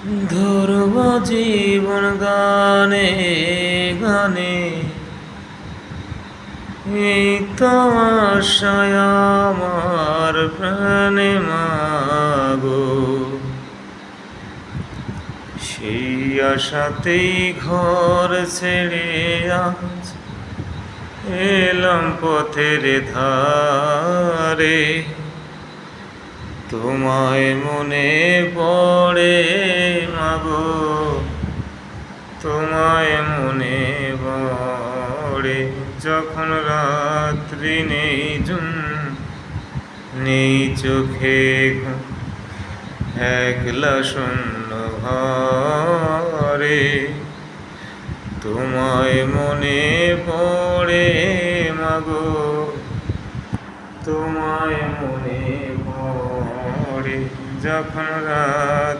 ধরব জীবন গানে গানে, এই তো আশায় আমার প্রাণে মাগো। সেই আশাতেই ঘর ছেড়ে আজ এলাম পথের ধারে। তোমায় মনে পড়ে মাগো, তোমায় মনে পড়ে। যখন রাত্রি নেই নেই চোখে ঘুম, একলা শূন্য ঘরে। তোমায় মনে পড়ে মাগো, তোমায় মনে পড়ে। যখন রাত